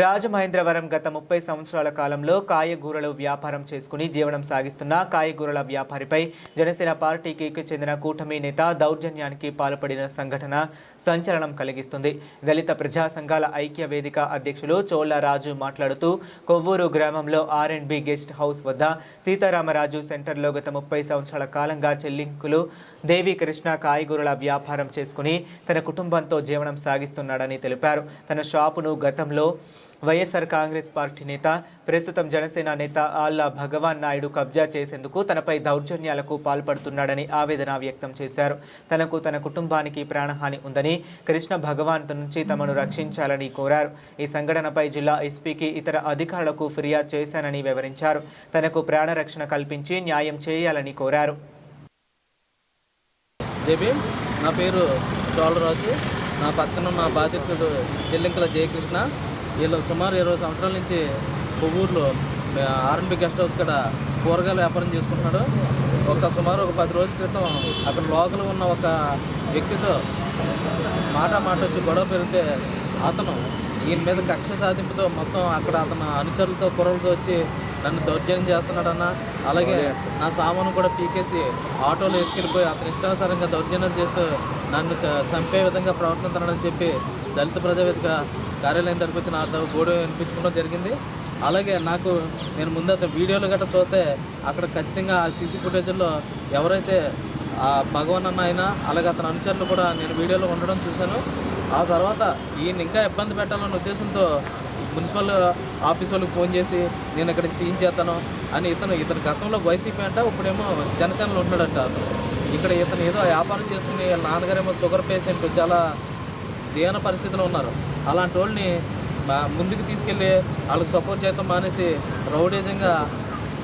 రాజమహేంద్రవరం గత 30 సంవత్సరాల కాలంలో కాయగూరల వ్యాపారం చేసుకుని జీవనం సాగిస్తున్న కాయగూరల వ్యాపారిపై జనసేన పార్టీకి చెందిన కూటమి నేత దౌర్జన్యానికి పాల్పడిన సంఘటన సంచలనం కలిగిస్తుంది. దళిత ప్రజా సంఘాల ఐక్య వేదిక అధ్యక్షులు చోళ్ల రాజు మాట్లాడుతూ కొవ్వూరు గ్రామంలో R&B గెస్ట్ హౌస్ వద్ద సీతారామరాజు సెంటర్లో గత 30 సంవత్సరాల కాలంగా చెల్లింకులు దేవి కృష్ణ కాయగూరల వ్యాపారం చేసుకుని తన కుటుంబంతో జీవనం సాగిస్తున్నాడని తెలిపారు. తన షాపును గతంలో వైఎస్ఆర్ కాంగ్రెస్ పార్టీ నేత ప్రస్తుతం జనసేన నేత ఆళ్ల భగవాన్ నాయుడు కబ్జా చేసేందుకు తనపై దౌర్జన్యాలకు పాల్పడుతున్నాడని ఆవేదన వ్యక్తం చేశారు. తనకు తన కుటుంబానికి ప్రాణహాని ఉందని కృష్ణ భగవాన్ నుంచి తమను రక్షించాలని కోరారు. ఈ సంఘటనపై జిల్లా ఎస్పీకి ఇతర అధికారులకు ఫిర్యాదు చేశానని వివరించారు. తనకు ప్రాణరక్షణ కల్పించి న్యాయం చేయాలని కోరారు. నా పేరు చోళరాజు. నా పక్కన నా బాధితుడు చెల్లింకల జయకృష్ణ. వీళ్ళు సుమారు 20 సంవత్సరాల నుంచి కొవ్వూరులో R&B గెస్ట్ హౌస్ కాడ కూరగాయల వ్యాపారం చేసుకుంటున్నాడు. సుమారు ఒక 10 రోజుల క్రితం అక్కడ లోకల్ ఉన్న ఒక వ్యక్తితో మాట వచ్చి గొడవ పెరిగితే అతను ఈయన మీద కక్ష సాధింపుతో మొత్తం అక్కడ అతను అనుచరులతో కుర్రలతో వచ్చి నన్ను దౌర్జన్యం చేస్తున్నాడన్న, అలాగే నా సామాను కూడా పీకేసి ఆటోలో వేసుకెళ్ళిపోయి అతని ఇష్టానుసారంగా దౌర్జన్యం చేస్తూ నన్ను చంపే విధంగా ప్రవర్తిస్తున్నాడని చెప్పి దళిత ప్రజావేదిక కార్యాలయం దగ్గరికి వచ్చి నాతో గోడు వినిపించుకోవడం జరిగింది. అలాగే నేను ముందు అతను వీడియోలు గట్రా చూస్తే అక్కడ ఖచ్చితంగా ఆ సీసీ ఫుటేజ్లో ఎవరైతే ఆ భగవాన్ అన్న అయినా అలాగే అతని అనుచరులు కూడా నేను వీడియోలో ఉండడం చూశాను. ఆ తర్వాత ఈయన ఇంకా ఇబ్బంది పెట్టాలన్న ఉద్దేశంతో మున్సిపల్ ఆఫీస్ వాళ్ళకి ఫోన్ చేసి నేను ఇక్కడ తీయించేస్తాను అని ఇతను గతంలో వైసీపీ అంట, ఇప్పుడేమో జనసేనలో ఉంటున్నాడంట. ఇక్కడ ఇతను ఏదో వ్యాపారం చేసుకుని వాళ్ళ నాన్నగారేమో షుగర్ పేషెంట్, చాలా దీన పరిస్థితిలో ఉన్నారు. అలాంటి వాళ్ళని ముందుకు తీసుకెళ్ళి వాళ్ళకి సపోర్ట్ చేయడం మానేసి రౌడీజంగా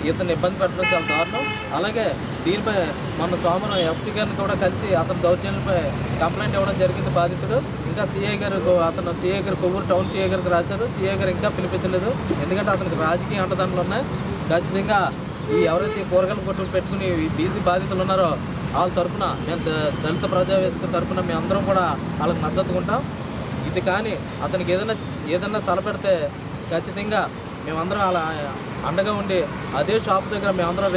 ఇతను ఇబ్బంది పెట్టడం చాలా దారుణం. అలాగే దీనిపై మొన్న సోమవారం ఎస్పీ గారిని కూడా కలిసి అతని దౌర్జన్యంపై కంప్లైంట్ ఇవ్వడం జరిగింది బాధితుడు. ఇంకా సిఐ గారు కొవ్వూరు టౌన్ సిఐ గారికి రాశారు. సిఐ గారు ఇంకా పిలిపించలేదు, ఎందుకంటే అతనికి రాజకీయ అండదండలు ఉన్నాయి. ఖచ్చితంగా ఎవరైతే కూరగాయల కొట్టులు పెట్టుకుని బీసీ బాధితులు ఉన్నారో వాళ్ళ తరఫున మేము దళిత ప్రజావేదిక తరఫున మేము అందరం కూడా వాళ్ళకి మద్దతుగా ఉంటాం. ఇది కానీ అతనికి ఏదైనా తలపెడితే ఖచ్చితంగా మేమందరం అలా అండగా ఉండి అదే షాప్ దగ్గర మేమందరం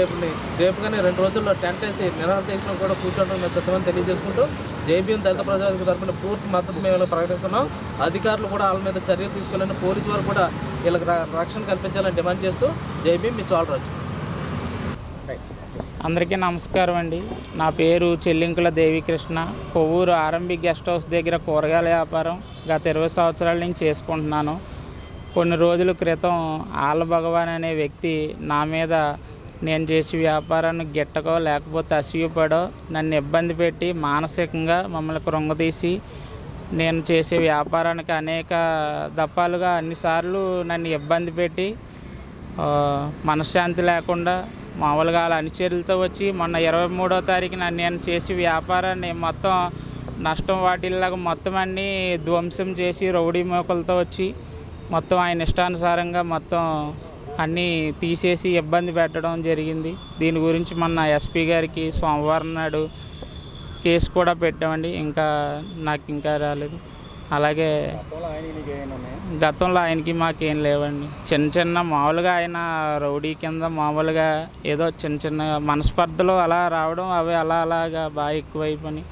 రేపు కానీ 2 రోజుల్లో టెంట్ వేసి నిరాదీక్షణ కూడా కూర్చోవడం మేము సిద్ధమని తెలియజేసుకుంటూ జైబీఎం దళిత ప్రజావేదిక తరఫున పూర్తి మద్దతు మేము ప్రకటిస్తున్నాం. అధికారులు కూడా వాళ్ళ మీద చర్యలు తీసుకోవాలని, పోలీసు వారు కూడా వీళ్ళకి రక్షణ కల్పించాలని డిమాండ్ చేస్తూ జైబీఎం మీ చోళరాజు. అందరికీ నమస్కారం అండి. నా పేరు చెల్లింకుల దేవికృష్ణ. కొవ్వూరు R&B గెస్ట్ హౌస్ దగ్గర కూరగాయల వ్యాపారం గత 20 సంవత్సరాల నుంచి చేసుకుంటున్నాను. కొన్ని రోజుల క్రితం ఆళ్ల భగవాన్ అనే వ్యక్తి నా మీద నేను చేసే వ్యాపారాన్ని గిట్టకో లేకపోతే అసూయపడో నన్ను ఇబ్బంది పెట్టి మానసికంగా మమ్మల్ని కృంగతీసి నేను చేసే వ్యాపారానికి అనేక దఫాలుగా అన్నిసార్లు నన్ను ఇబ్బంది పెట్టి మనశ్శాంతి లేకుండా మామూలుగా అలా అనుచరులతో వచ్చి మొన్న 23వ తారీఖున నేను చేసి వ్యాపారాన్ని మొత్తం నష్టం వాటిల్లాగా మొత్తం అన్నీ ధ్వంసం చేసి రౌడీ మోకలతో వచ్చి మొత్తం ఆయన ఇష్టానుసారంగా మొత్తం అన్నీ తీసేసి ఇబ్బంది పెట్టడం జరిగింది. దీని గురించి మొన్న ఎస్పీ గారికి సోమవారం నాడు కేసు కూడా పెట్టామండి. నాకు ఇంకా రాలేదు. అలాగే గతంలో ఆయనకి మాకేం లేవండి. చిన్న మామూలుగా ఆయన రౌడీ కింద మామూలుగా ఏదో చిన్న మనస్పర్ధలు అలా రావడం అవి అలాగా బాగా ఎక్కువైపోయి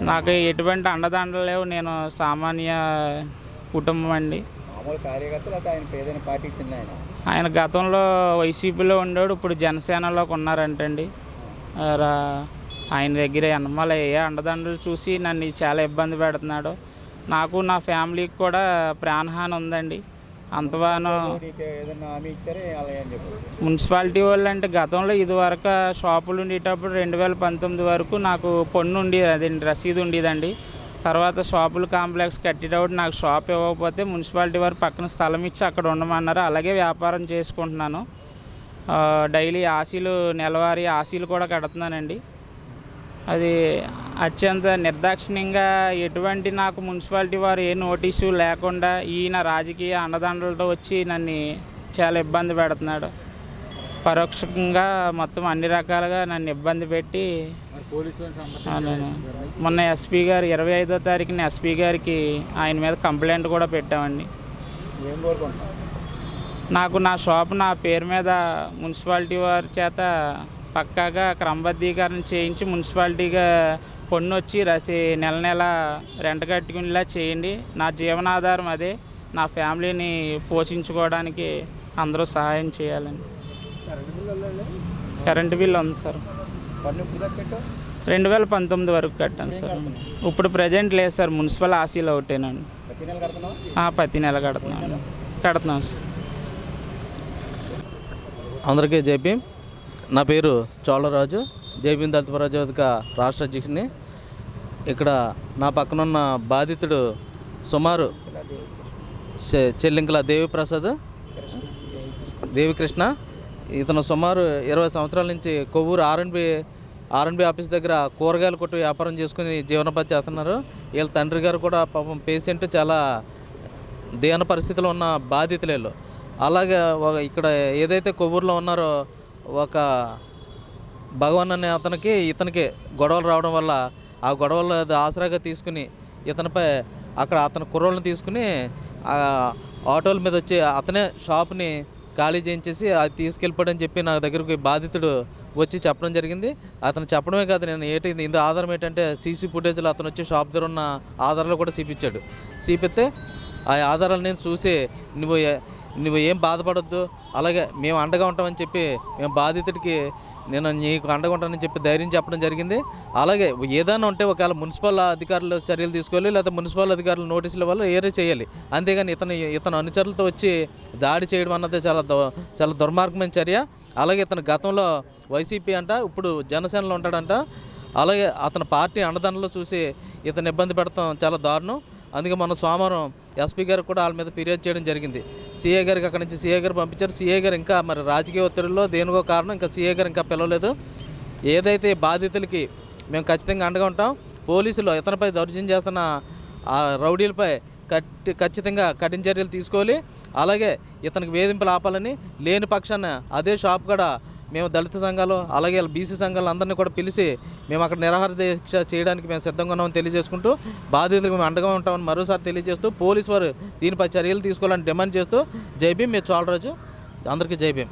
నాకు ఎటువంటి అండదండలు లేవు. నేను సామాన్య కుటుంబం అండి. ఆయన గతంలో వైసీపీలో ఉండేవాడు, ఇప్పుడు జనసేనలోకి ఉన్నారంటండి. ఆయన దగ్గర ఎన్నమాల అండదండలు చూసి నన్ను చాలా ఇబ్బంది పెడుతున్నాడు. నాకు నా ఫ్యామిలీకి కూడా ప్రాణహాని ఉందండి. అంతగానో మున్సిపాలిటీ వాళ్ళు అంటే గతంలో ఇదివరకు షాపులు ఉండేటప్పుడు 2019 వరకు నాకు పన్ను ఉండేది, అదండి రసీదు ఉండేదండి. తర్వాత షాపులు కాంప్లెక్స్ కట్టేటప్పుడు నాకు షాప్ ఇవ్వకపోతే మున్సిపాలిటీ వారు పక్కన స్థలం ఇచ్చి అక్కడ ఉండమన్నారు. అలాగే వ్యాపారం చేసుకుంటున్నాను. డైలీ నెలవారీ ఆశీలు కూడా కడుతున్నానండి. అది అత్యంత నిర్దాక్షిణ్యంగా ఎటువంటి నాకు మున్సిపాలిటీ వారు ఏ నోటీసు లేకుండా ఈయన రాజకీయ అండదండలతో వచ్చి నన్ను చాలా ఇబ్బంది పెడుతున్నాడు. పరోక్షంగా మొత్తం అన్ని రకాలుగా నన్ను ఇబ్బంది పెట్టి మొన్న ఎస్పీ గారు 25వ తారీఖున ఎస్పీ గారికి ఆయన మీద కంప్లైంట్ కూడా పెట్టామండి. ఏం కోరుకుంటున్నావు? నాకు నా షాప్ నా పేరు మీద మున్సిపాలిటీ వారి చేత పక్కాగా క్రమబద్ధీకరణ చేయించి మున్సిపాలిటీగా పన్ను వచ్చి నెల నెల రెంట్ కట్టుకునేలా చేయండి. నా జీవనాధారం అదే. నా ఫ్యామిలీని పోషించుకోవడానికి అందరూ సహాయం చేయాలండి. కరెంటు బిల్ ఉంది సార్. పన్ను ఎప్పుడు దాకా కట్టావు? 2019 వరకు కట్టాను సార్. ఇప్పుడు ప్రజెంట్ లేదు సార్. మున్సిపల్ ఆశీలో ఒకటేనండి. ప్రతి నెల కడుతున్నావా? ప్రతి నెల కడుతున్నాను సార్. అందరికీ జైపీ. నా పేరు చోళరాజు, జైపీన్ దళిత ప్రజావేదిక రాష్ట్ర అధ్యక్షుడిని. ఇక్కడ నా పక్కనున్న బాధితుడు సుమారు చెల్లింకల దేవికృష్ణ. ఇతను సుమారు 20 సంవత్సరాల నుంచి కొవ్వూరు ఆర్ఎన్బి ఆఫీస్ దగ్గర కూరగాయల కొట్టు వ్యాపారం చేసుకుని జీవనోపాధి చేస్తున్నారు. వీళ్ళ తండ్రి గారు కూడా పాపం పేషెంట్, చాలా దీన పరిస్థితిలో ఉన్న బాధితులు. అలాగే ఇక్కడ ఏదైతే కొవ్వూరులో ఉన్నారో ఒక భగవాన్ అనే ఇతనికి గొడవలు రావడం వల్ల ఆ గొడవలు ఆసరాగా తీసుకుని ఇతనిపై అతని కుర్రోళ్ళని తీసుకుని ఆటోల మీద వచ్చి అతనే షాప్ని ఖాళీ చేయించేసి అది తీసుకెళ్ళిపోడని చెప్పి నా దగ్గరికి బాధితుడు వచ్చి చెప్పడం జరిగింది. అతను చెప్పడమే కాదు, నేను ఇందులో ఆధారం ఏంటంటే సీసీ ఫుటేజ్లో అతను వచ్చి షాప్ దగ్గర ఉన్న ఆధారాలు కూడా చూపించాడు. చూపిస్తే ఆ ఆధారాలు నేను చూసి నువ్వు ఏం బాధపడొద్దు, అలాగే మేము అండగా ఉంటామని చెప్పి మేము బాధితుడికి నేను నీకు అండగా ఉంటానని చెప్పి ధైర్యం చెప్పడం జరిగింది. అలాగే ఏదైనా ఉంటే ఒకవేళ మున్సిపల్ అధికారులు చర్యలు తీసుకోవాలి, లేదా మున్సిపల్ అధికారులు నోటీసుల వల్ల ఏరే చేయాలి. అంతేగాని ఇతను అనుచరులతో వచ్చి దాడి చేయడం అన్నది చాలా దుర్మార్గమైన చర్య. అలాగే ఇతను గతంలో వైసీపీ అంట, ఇప్పుడు జనసేనలో ఉంటాడంట. అలాగే అతని పార్టీ అండదండలో చూసి ఇతను ఇబ్బంది పెడతాం చాలా దారుణం. అందుకే మన సోమవారం ఎస్పీ గారికి కూడా వాళ్ళ మీద ఫిర్యాదు చేయడం జరిగింది. సీఏ గారికి అక్కడి నుంచి సీఏ గారు పంపించారు. సీఏ గారు ఇంకా మరి రాజకీయ ఒత్తిడిలో దేనికో కారణం ఇంకా సీఏ గారు ఇంకా పిలవలేదు. ఏదైతే బాధితులకి మేము ఖచ్చితంగా అండగా ఉంటాం. పోలీసులు ఇతనిపై దౌర్జన్యం చేస్తున్న ఆ రౌడీలపై ఖచ్చితంగా కఠిన చర్యలు తీసుకోవాలి. అలాగే ఇతనికి వేధింపులు ఆపాలని, లేని పక్షాన అదే షాప్ కూడా మేము దళిత సంఘాలు అలాగే బీసీ సంఘాలు అందరినీ కూడా పిలిచి మేము అక్కడ నిరాహార దీక్ష చేయడానికి మేము సిద్ధంగా ఉన్నామని తెలియజేసుకుంటూ, బాధితులకు మేము అండగా ఉంటామని మరోసారి తెలియజేస్తూ, పోలీసు వారు దీనిపై చర్యలు తీసుకోవాలని డిమాండ్ చేస్తూ జై భీమ్. మీ చోళరాజు. అందరికీ జై భీమ్.